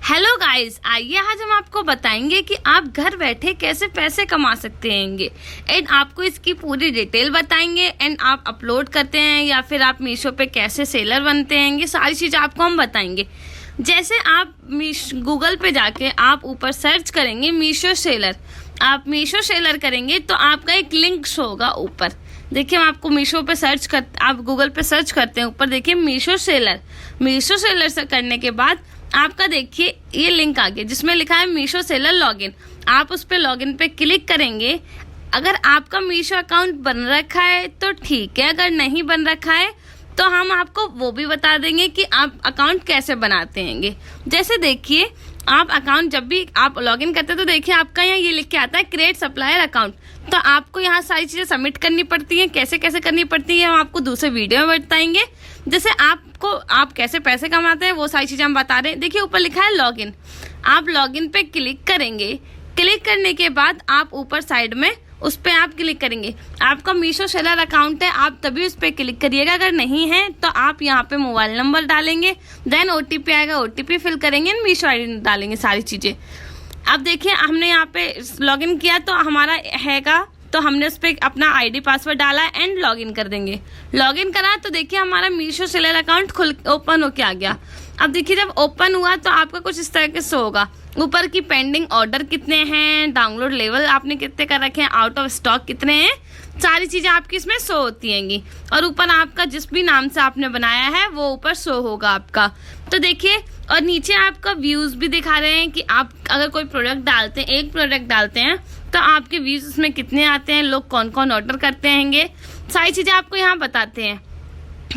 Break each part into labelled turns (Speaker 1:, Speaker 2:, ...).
Speaker 1: Hello guys, आइए आज हम आपको बताएंगे कि आप घर बैठे कैसे पैसे कमा सकते हैं एंड आपको इसकी पूरी डिटेल बताएंगे एंड आप अपलोड करते हैं या फिर आप मीशो पे कैसे सेलर बनते हैं, ये सारी चीज़ आपको हम बताएंगे। जैसे आप गूगल पे जाके आप ऊपर सर्च करेंगे मीशो सेलर, आप मीशो सेलर करेंगे तो आपका एक लिंक शो होगा ऊपर। देखिए हम आपको मीशो पे आप गूगल पे सर्च करते हैं, ऊपर देखिए मीशो सेलर से करने के बाद आपका देखिए ये लिंक आ गया जिसमें लिखा है मीशो सेलर लॉगिन। आप उस पर लॉगिन पे क्लिक करेंगे। अगर आपका मीशो अकाउंट बन रखा है तो ठीक है, अगर नहीं बन रखा है तो हम आपको वो भी बता देंगे कि आप अकाउंट कैसे बनाते हैं। जैसे देखिए आप अकाउंट जब भी आप लॉगिन करते हैं तो देखिए आपका यहाँ ये लिख के आता है क्रिएट सप्लायर अकाउंट। तो आपको यहाँ सारी चीज़ें सबमिट करनी पड़ती हैं, कैसे कैसे करनी पड़ती है हम आपको दूसरे वीडियो में बताएंगे। जैसे आप कैसे पैसे कमाते हैं वो सारी चीज़ें हम बता रहे हैं। देखिए ऊपर लिखा है लॉगिन, आप लॉगिन पे क्लिक करेंगे। क्लिक करने के बाद आप ऊपर साइड में उस पर आप क्लिक करेंगे। आपका मीशो सेलर अकाउंट है आप तभी उस पर क्लिक करिएगा, अगर नहीं है तो आप यहाँ पे मोबाइल नंबर डालेंगे, देन OTP आएगा, OTP फिल करेंगे, मीशो ID डालेंगे, सारी चीज़ें। अब देखिए हमने यहाँ पे लॉगिन किया तो हमारा हैगा, तो हमने उस पर अपना ID पासवर्ड डाला एंड लॉगिन कर देंगे। लॉगिन करा तो देखिए हमारा मीशो सेलर अकाउंट ओपन होके आ गया। अब देखिए जब ओपन हुआ तो आपका कुछ इस तरह के शो होगा, ऊपर की पेंडिंग ऑर्डर कितने हैं, डाउनलोड लेवल आपने कितने कर रखे हैं, आउट ऑफ स्टॉक कितने हैं, सारी चीज़ें आपकी इसमें शो होती हैंगी। और ऊपर आपका जिस भी नाम से आपने बनाया है वो ऊपर शो होगा आपका। तो देखिए और नीचे आपका व्यूज़ भी दिखा रहे हैं कि आप अगर कोई प्रोडक्ट डालते हैं, एक प्रोडक्ट डालते हैं तो आपके व्यूज़ उसमें कितने आते हैं, लोग कौन कौन ऑर्डर करते हैंगे, सारी चीज़ें आपको यहाँ बताते हैं।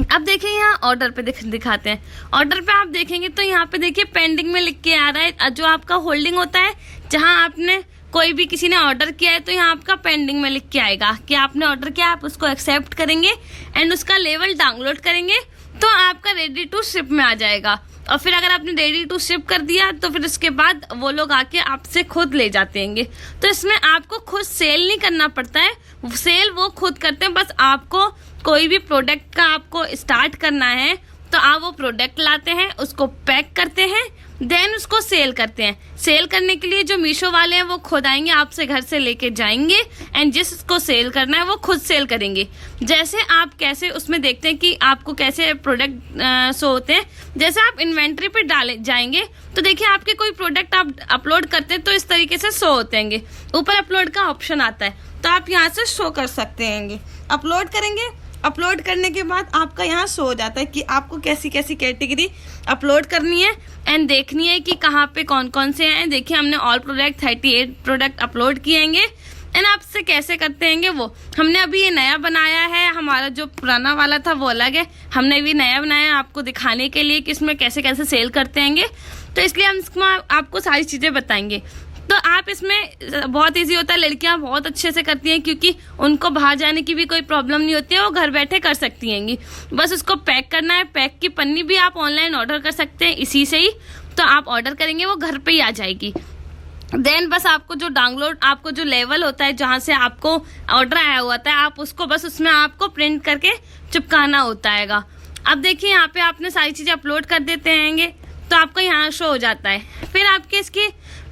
Speaker 1: अब देखिए यहाँ ऑर्डर पे दिखाते हैं। ऑर्डर पे आप देखेंगे तो यहाँ पे देखिए पेंडिंग में लिख के आ रहा है, जो आपका होल्डिंग होता है जहाँ आपने कोई भी किसी ने ऑर्डर किया है तो यहाँ आपका पेंडिंग में लिख के आएगा कि आपने ऑर्डर किया, आप उसको एक्सेप्ट करेंगे एंड उसका लेवल डाउनलोड करेंगे तो आपका रेडी टू शिप में आ जाएगा। और फिर अगर आपने रेडी टू शिप कर दिया तो फिर उसके बाद वो लोग आके आपसे खुद ले जाते हैं। तो इसमें आपको खुद सेल नहीं करना पड़ता है, सेल वो खुद करते हैं। बस आपको कोई भी प्रोडक्ट का आपको स्टार्ट करना है तो आप वो प्रोडक्ट लाते हैं, उसको पैक करते हैं, देन उसको सेल करते हैं। सेल करने के लिए जो मीशो वाले हैं वो खुद आएंगे, आपसे घर से लेके जाएंगे एंड जिसको सेल करना है वो खुद सेल करेंगे। जैसे आप कैसे उसमें देखते हैं कि आपको कैसे प्रोडक्ट शो होते हैं। जैसे आप इन्वेंट्री पे डाले जाएंगे तो देखिए आपके कोई प्रोडक्ट आप अपलोड करते हैं तो इस तरीके से शो होते हैं। ऊपर अपलोड का ऑप्शन आता है तो आप यहाँ से शो कर सकते हैं। अपलोड करेंगे, अपलोड करने के बाद आपका यहाँ शो हो जाता है कि आपको कैसी कैसी कैटेगरी अपलोड करनी है एंड देखनी है कि कहाँ पे कौन कौन से हैं। देखिए हमने ऑल प्रोडक्ट 38 प्रोडक्ट अपलोड किएंगे एंड आपसे कैसे करते हैं वो हमने अभी ये नया बनाया है, हमारा जो पुराना वाला था वो अलग है, हमने भी नया बनाया है आपको दिखाने के लिए कि इसमें कैसे कैसे सेल करते हैं। तो इसलिए हम इसमें आपको सारी चीज़ें बताएंगे। तो आप इसमें बहुत इजी होता है, लड़कियां बहुत अच्छे से करती हैं क्योंकि उनको बाहर जाने की भी कोई प्रॉब्लम नहीं होती है, वो घर बैठे कर सकती हैं। बस उसको पैक करना है, पैक की पन्नी भी आप ऑनलाइन ऑर्डर कर सकते हैं इसी से ही। तो आप ऑर्डर करेंगे वो घर पे ही आ जाएगी। देन बस आपको जो डाउनलोड, आपको जो लेवल होता है जहाँ से आपको ऑर्डर आया हुआ था आप उसको बस उसमें आपको प्रिंट करके चिपकाना होता है। अब देखिए यहाँ पे आपने सारी चीज़ें अपलोड कर देते हैं तो आपका यहाँ शो हो जाता है। फिर आपके इसके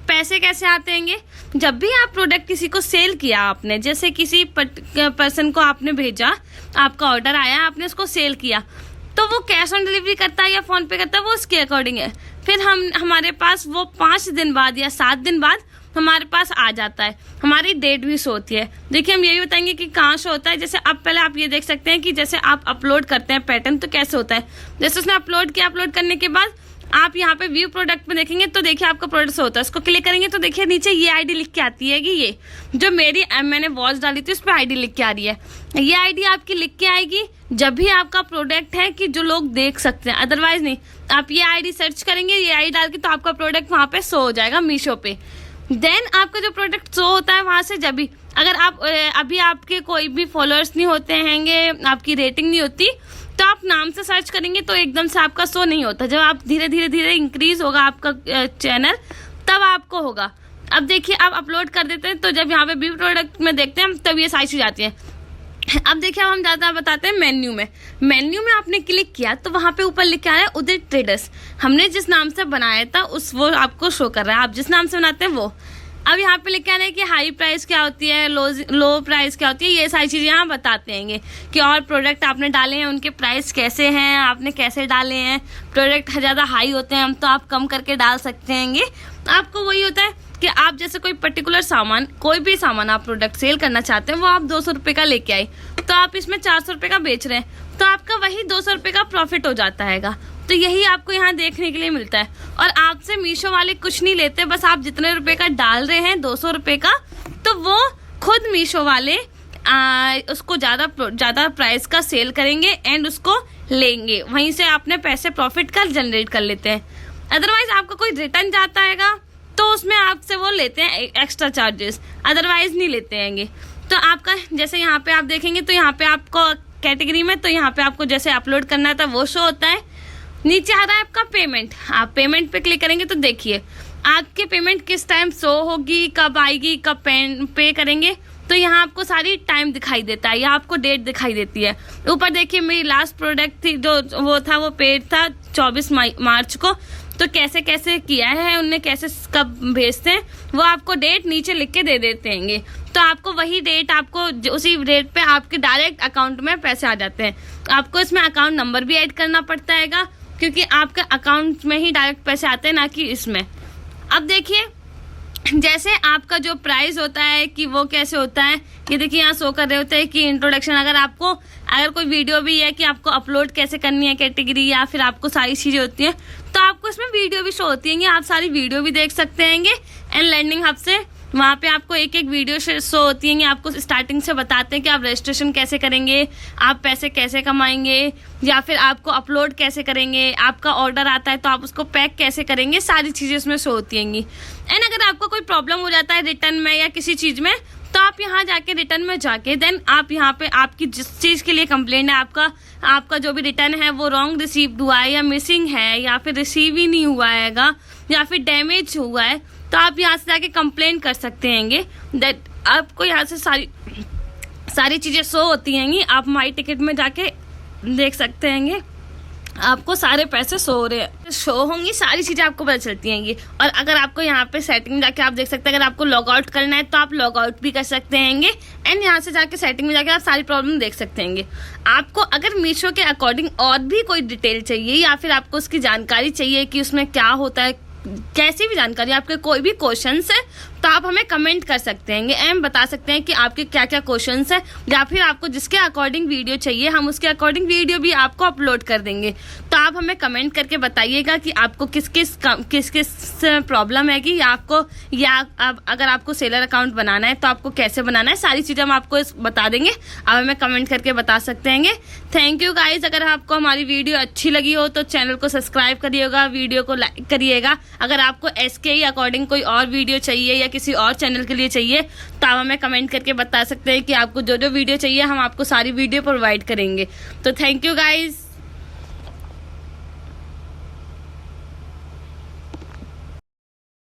Speaker 1: पैसे कैसे आते हैं, जब भी आप प्रोडक्ट किसी को सेल किया आपने, जैसे किसी पर्सन को आपने भेजा, आपका ऑर्डर आया, आपने उसको सेल किया तो वो कैश ऑन डिलीवरी करता है या फ़ोन पे करता है वो उसके अकॉर्डिंग है। फिर हमारे पास वो 5 दिन बाद या 7 दिन बाद हमारे पास आ जाता है, हमारी डेट भी शो होती है। देखिए हम यही बताएंगे कि कहाँ शो होता है। जैसे अब पहले आप ये देख सकते हैं कि जैसे आप अपलोड करते हैं पैटर्न तो कैसे होता है। जैसे उसने अपलोड किया, अपलोड करने के बाद आप यहाँ पे व्यू प्रोडक्ट में देखेंगे तो देखिए आपका प्रोडक्ट होता है, उसको क्लिक करेंगे तो देखिए नीचे ये ID लिख के आती है कि ये जो मैंने वॉच डाली थी उस पर ID लिख के आ रही है। ये ID आपकी लिख के आएगी जब भी आपका प्रोडक्ट है कि जो लोग देख सकते हैं, अदरवाइज नहीं। आप ये ID सर्च करेंगे, ये ID डाल के तो आपका प्रोडक्ट वहाँ पे शो हो जाएगा मीशो पे। देन आपका जो प्रोडक्ट शो होता है वहाँ से जब भी अगर आप अभी आपके कोई भी फॉलोअर्स नहीं होते हैंगे, आपकी रेटिंग नहीं होती तो आप नाम से सर्च करेंगे तो एकदम से आपका शो नहीं होता। जब आप धीरे धीरे इंक्रीज होगा आपका चैनल तब आपको होगा। अब देखिए आप अपलोड कर देते हैं तो जब यहाँ पे व्यू प्रोडक्ट में देखते हैं तब ये सारी चीज़ आती है। अब देखिए, अब हम ज़्यादा बताते हैं मेन्यू में आपने क्लिक किया तो वहाँ पे ऊपर लिखा है उदित ट्रेडर्स। हमने जिस नाम से बनाया था वो आपको शो कर रहा है, आप जिस नाम से बनाते हैं वो। अब यहाँ पे लिखा है कि हाई प्राइस क्या होती है, लो प्राइस क्या होती है, ये सारी चीज़ें यहाँ बताते हैं कि और प्रोडक्ट आपने डाले हैं उनके प्राइस कैसे हैं, आपने कैसे डाले हैं। प्रोडक्ट ज़्यादा हाई होते हैं हम तो आप कम करके डाल सकते हैं। आपको वही होता है कि आप जैसे कोई पर्टिकुलर सामान, कोई भी सामान आप प्रोडक्ट सेल करना चाहते हैं, वो आप 200 रुपये का लेके आए तो आप इसमें 400 रुपये का बेच रहे हैं तो आपका वही 200 रुपये का प्रॉफिट हो जाता है। तो यही आपको यहाँ देखने के लिए मिलता है। और आपसे मीशो वाले कुछ नहीं लेते, बस आप जितने रुपए का डाल रहे हैं 200 रुपये का, तो वो खुद मीशो वाले उसको ज़्यादा प्राइस का सेल करेंगे एंड उसको लेंगे, वहीं से अपने पैसे प्रॉफिट का जनरेट कर लेते हैं। अदरवाइज आपका कोई रिटर्न जाता है तो उसमें आपसे वो लेते हैं एक्स्ट्रा चार्जेस, अदरवाइज नहीं लेते हैं। तो आपका जैसे यहाँ पे आप देखेंगे तो यहाँ पे आपको कैटेगरी में, तो यहाँ पे आपको जैसे अपलोड करना था वो शो होता है। नीचे आ रहा है आपका पेमेंट, आप पेमेंट पे क्लिक करेंगे तो देखिए आपके पेमेंट किस टाइम शो होगी, कब आएगी, कब पे करेंगे। तो यहाँ आपको सारी टाइम दिखाई देता है, यहाँ आपको डेट दिखाई देती है। ऊपर देखिए मेरी लास्ट प्रोडक्ट थी जो वो पेड था 24 मार्च को, तो कैसे कैसे किया है उनने, कैसे कब भेजते हैं वो आपको डेट नीचे लिख के दे देते हैं। तो आपको वही डेट, आपको उसी डेट पे आपके डायरेक्ट अकाउंट में पैसे आ जाते हैं। आपको इसमें अकाउंट नंबर भी ऐड करना पड़ता है क्योंकि आपके अकाउंट में ही डायरेक्ट पैसे आते हैं, ना कि इसमें। अब देखिए जैसे आपका जो प्राइस होता है कि वो कैसे होता है, ये देखिए यहाँ शो कर रहे होते हैं कि इंट्रोडक्शन। अगर कोई वीडियो भी है कि आपको अपलोड कैसे करनी है कैटेगरी, या फिर आपको सारी चीज़ें होती हैं तो आपको इसमें वीडियो भी शो होती है, आप सारी वीडियो भी देख सकते हैं। एंड लर्निंग हब से वहाँ पे आपको एक एक वीडियो शो होती है, आपको स्टार्टिंग से बताते हैं कि आप रजिस्ट्रेशन कैसे करेंगे, आप पैसे कैसे कमाएंगे, या फिर आपको अपलोड कैसे करेंगे, आपका ऑर्डर आता है तो आप उसको पैक कैसे करेंगे, सारी चीज़ें उसमें शो होती हैं। एंड अगर आपको कोई प्रॉब्लम हो जाता है रिटर्न में या किसी चीज़ में, तो आप यहाँ जाके रिटर्न में जाके देन आप यहाँ पे आपकी जिस चीज़ के लिए कंप्लेंट है, आपका जो भी रिटर्न है वो रॉन्ग रिसीव्ड हुआ है या मिसिंग है या फिर रिसीव ही नहीं हुआ है या फिर डैमेज हुआ है, तो आप यहाँ से जाके कंप्लेन कर सकते हैं। दैट आपको यहाँ से सारी चीज़ें शो होती हैं। आप माई टिकट में जाके देख सकते हैं, आपको सारे पैसे शो होंगी, सारी चीज़ें आपको पता चलती हैं। और अगर आपको यहाँ पे सेटिंग जाके आप देख सकते हैं, अगर आपको लॉग आउट करना है तो आप लॉग आउट भी कर सकते हैं। एंड यहाँ से जाके सेटिंग में जाके आप सारी प्रॉब्लम देख सकते हैं। आपको अगर मीशो के अकॉर्डिंग और भी कोई डिटेल चाहिए या फिर आपको उसकी जानकारी चाहिए कि उसमें क्या होता है, कैसी भी जानकारी, आपके कोई भी क्वेश्चंस है तो आप हमें कमेंट कर सकते हैं एंड बता सकते हैं कि आपके क्या क्या क्वेश्चंस है, या फिर आपको जिसके अकॉर्डिंग वीडियो चाहिए हम उसके अकॉर्डिंग वीडियो भी आपको अपलोड कर देंगे। तो आप हमें कमेंट करके बताइएगा कि आपको किस किस प्रॉब्लम है, कि अगर आपको सेलर अकाउंट बनाना है तो आपको कैसे बनाना है, सारी चीज़ें हम आपको बता देंगे। आप हमें कमेंट करके बता सकते हैं। Thank you guys. अगर आपको हमारी वीडियो अच्छी लगी हो तो चैनल को सब्सक्राइब करिएगा, वीडियो को लाइक करिएगा। अगर आपको SKE अकॉर्डिंग कोई और वीडियो चाहिए या किसी और चैनल के लिए चाहिए तो आप हमें कमेंट करके बता सकते हैं कि आपको जो जो वीडियो चाहिए हम आपको सारी वीडियो प्रोवाइड करेंगे। तो थैंक यू गाइज।